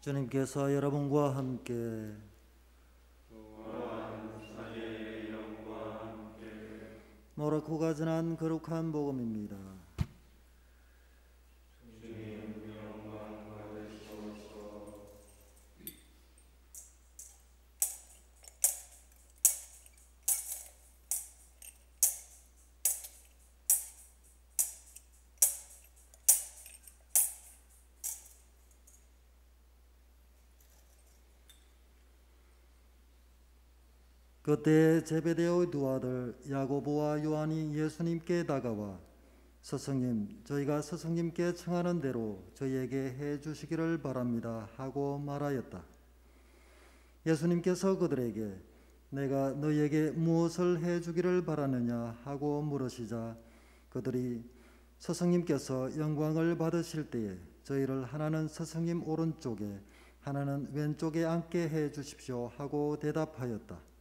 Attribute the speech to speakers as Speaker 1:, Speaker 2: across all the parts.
Speaker 1: 주님께서 여러분과 함께 마르코가 전한 거룩한 복음입니다. 그때 제베데의 두 아들 야고보와 요한이 예수님께 다가와 스승님, 저희가 스승님께 청하는 대로 저희에게 해 주시기를 바랍니다 하고 말하였다. 예수님께서 그들에게 내가 너희에게 무엇을 해 주기를 바라느냐 하고 물으시자 그들이 스승님께서 영광을 받으실 때에 저희를 하나는 스승님 오른쪽에 하나는 왼쪽에 앉게 해 주십시오 하고 대답하였다.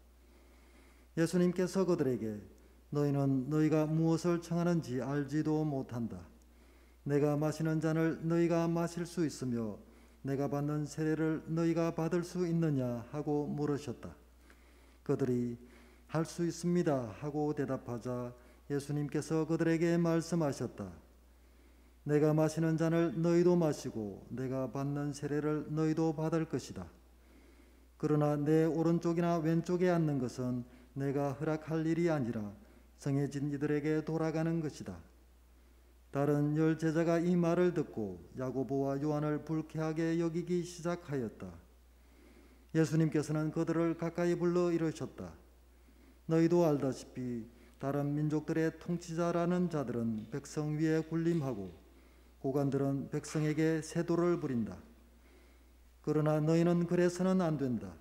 Speaker 1: 예수님께서 그들에게 너희는 너희가 무엇을 청하는지 알지도 못한다. 내가 마시는 잔을 너희가 마실 수 있으며 내가 받는 세례를 너희가 받을 수 있느냐 하고 물으셨다. 그들이 할 수 있습니다 하고 대답하자 예수님께서 그들에게 말씀하셨다. 내가 마시는 잔을 너희도 마시고 내가 받는 세례를 너희도 받을 것이다. 그러나 내 오른쪽이나 왼쪽에 앉는 것은 내가 허락할 일이 아니라 정해진 이들에게 돌아가는 것이다. 다른 10 제자가 이 말을 듣고 야고보와 요한을 불쾌하게 여기기 시작하였다. 예수님께서는 그들을 가까이 불러 이르셨다. 너희도 알다시피 다른 민족들의 통치자라는 자들은 백성 위에 군림하고 고관들은 백성에게 세도를 부린다. 그러나 너희는 그래서는 안 된다.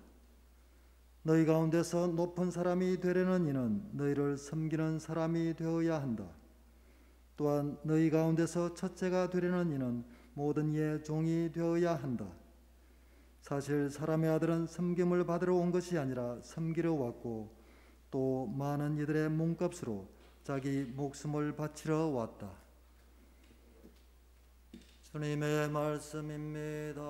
Speaker 1: 너희 가운데서 높은 사람이 되려는 이는 너희를 섬기는 사람이 되어야 한다. 또한 너희 가운데서 첫째가 되려는 이는 모든 이의 종이 되어야 한다. 사실 사람의 아들은 섬김을 받으러 온 것이 아니라 섬기러 왔고 또 많은 이들의 몸값으로 자기 목숨을 바치러 왔다. 주님의 말씀입니다.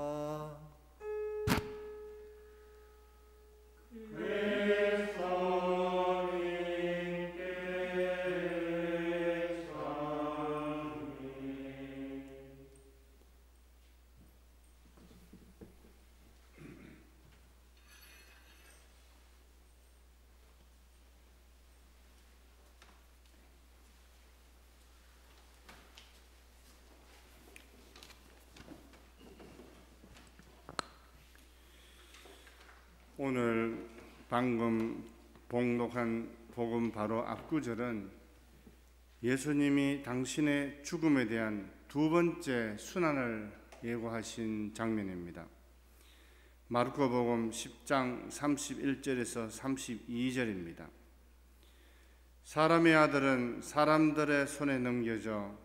Speaker 2: 오늘 방금 봉독한 복음 바로 앞구절은 예수님이 당신의 죽음에 대한 두 번째 순환을 예고하신 장면입니다. 마르코복음 10장 31절에서 32절입니다. 사람의 아들은 사람들의 손에 넘겨져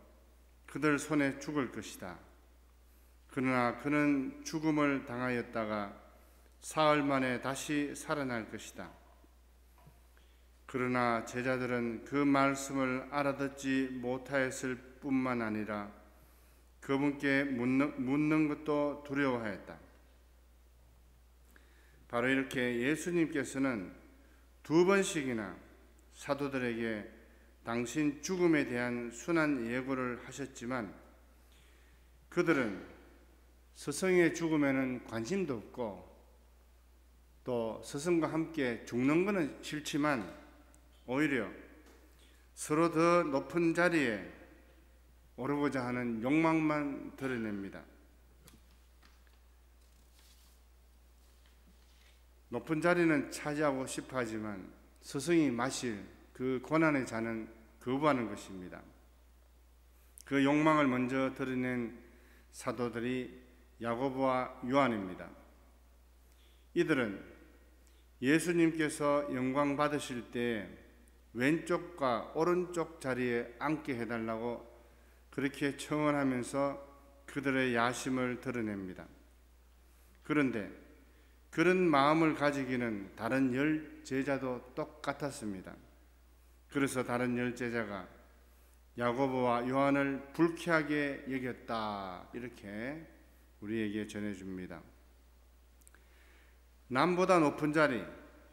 Speaker 2: 그들 손에 죽을 것이다. 그러나 그는 죽음을 당하였다가 사흘 만에 다시 살아날 것이다. 그러나 제자들은 그 말씀을 알아듣지 못하였을 뿐만 아니라 그분께 묻는 것도 두려워하였다. 바로 이렇게 예수님께서는 두 번씩이나 사도들에게 당신 죽음에 대한 순한 예고를 하셨지만 그들은 스승의 죽음에는 관심도 없고 또 스승과 함께 죽는 것은 싫지만 오히려 서로 더 높은 자리에 오르고자 하는 욕망만 드러냅니다. 높은 자리는 차지하고 싶어 하지만 스승이 마실 그 고난의 잔은 거부하는 것입니다. 그 욕망을 먼저 드러낸 사도들이 야고보와 요한입니다. 이들은 예수님께서 영광 받으실 때 왼쪽과 오른쪽 자리에 앉게 해달라고 그렇게 청원하면서 그들의 야심을 드러냅니다. 그런데 그런 마음을 가지기는 다른 10 제자도 똑같았습니다. 그래서 다른 10 제자가 야고보와 요한을 불쾌하게 여겼다 이렇게 우리에게 전해줍니다. 남보다 높은 자리,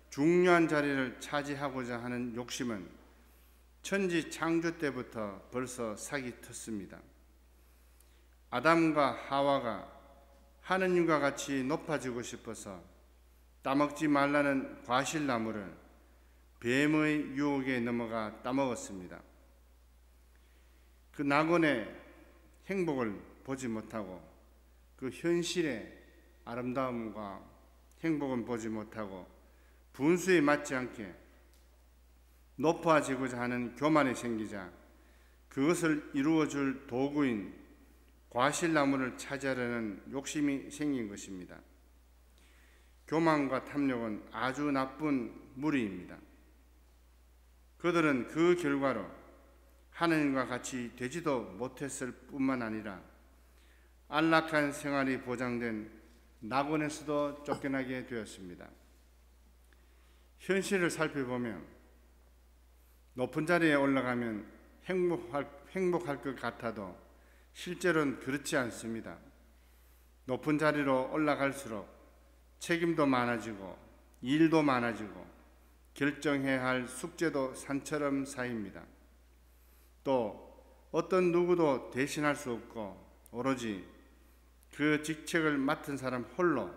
Speaker 2: 중요한 자리를 차지하고자 하는 욕심은 천지 창조 때부터 벌써 sak이 텄습니다. 아담과 하와가 하느님과 같이 높아지고 싶어서 따먹지 말라는 과실나무를 뱀의 유혹에 넘어가 따먹었습니다. 그 낙원의 행복을 보지 못하고 그 현실의 아름다움과 행복은 보지 못하고 분수에 맞지 않게 높아지고자 하는 교만이 생기자 그것을 이루어줄 도구인 과실나무를 차지하려는 욕심이 생긴 것입니다. 교만과 탐욕은 아주 나쁜 무리입니다. 그들은 그 결과로 하느님과 같이 되지도 못했을 뿐만 아니라 안락한 생활이 보장된 낙원에서도 쫓겨나게 되었습니다. 현실을 살펴보면 높은 자리에 올라가면 행복할 것 같아도 실제로는 그렇지 않습니다. 높은 자리로 올라갈수록 책임도 많아지고 일도 많아지고 결정해야 할 숙제도 산처럼 쌓입니다. 또 어떤 누구도 대신할 수 없고 오로지 그 직책을 맡은 사람 홀로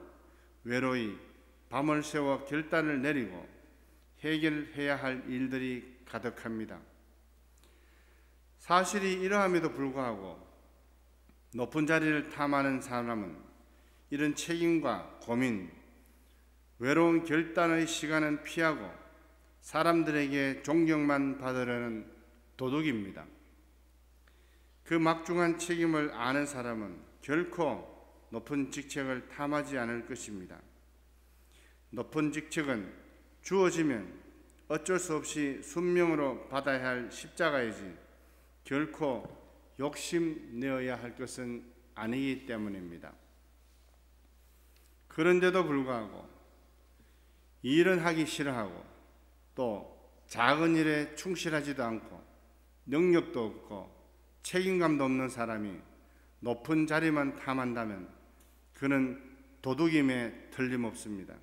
Speaker 2: 외로이 밤을 새워 결단을 내리고 해결해야 할 일들이 가득합니다. 사실이 이러함에도 불구하고 높은 자리를 탐하는 사람은 이런 책임과 고민, 외로운 결단의 시간은 피하고 사람들에게 존경만 받으려는 도둑입니다. 그 막중한 책임을 아는 사람은 결코 높은 직책을 탐하지 않을 것입니다. 높은 직책은 주어지면 어쩔 수 없이 순명으로 받아야 할 십자가이지 결코 욕심내어야 할 것은 아니기 때문입니다. 그런데도 불구하고 일은 하기 싫어하고 또 작은 일에 충실하지도 않고 능력도 없고 책임감도 없는 사람이 높은 자리만 탐한다면 그는 도둑임에 틀림없습니다.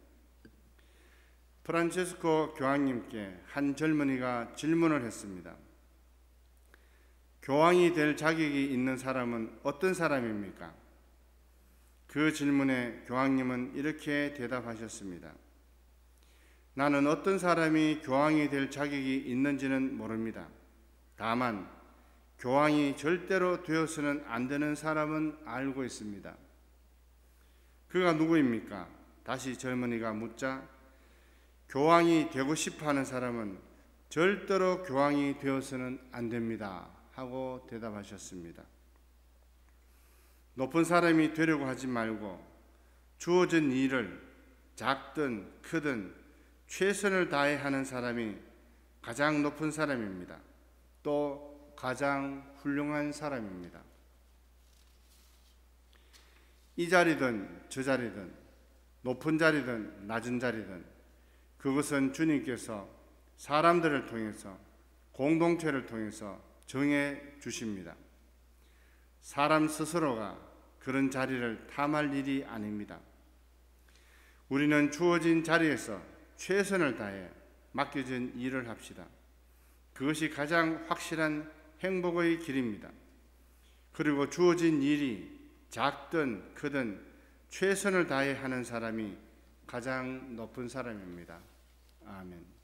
Speaker 2: 프란체스코 교황님께 한 젊은이가 질문을 했습니다. 교황이 될 자격이 있는 사람은 어떤 사람입니까? 그 질문에 교황님은 이렇게 대답하셨습니다. 나는 어떤 사람이 교황이 될 자격이 있는지는 모릅니다. 다만 교황이 절대로 되어서는 안 되는 사람은 알고 있습니다. 그가 누구입니까? 다시 젊은이가 묻자 교황이 되고 싶어하는 사람은 절대로 교황이 되어서는 안 됩니다 하고 대답하셨습니다. 높은 사람이 되려고 하지 말고 주어진 일을 작든 크든 최선을 다해 하는 사람이 가장 높은 사람입니다. 또 가장 훌륭한 사람입니다. 이 자리든 저 자리든 높은 자리든 낮은 자리든 그것은 주님께서 사람들을 통해서 공동체를 통해서 정해 주십니다. 사람 스스로가 그런 자리를 탐할 일이 아닙니다. 우리는 주어진 자리에서 최선을 다해 맡겨진 일을 합시다. 그것이 가장 확실한 행복의 길입니다. 그리고 주어진 일이 작든 크든 최선을 다해 하는 사람이 가장 높은 사람입니다. 아멘.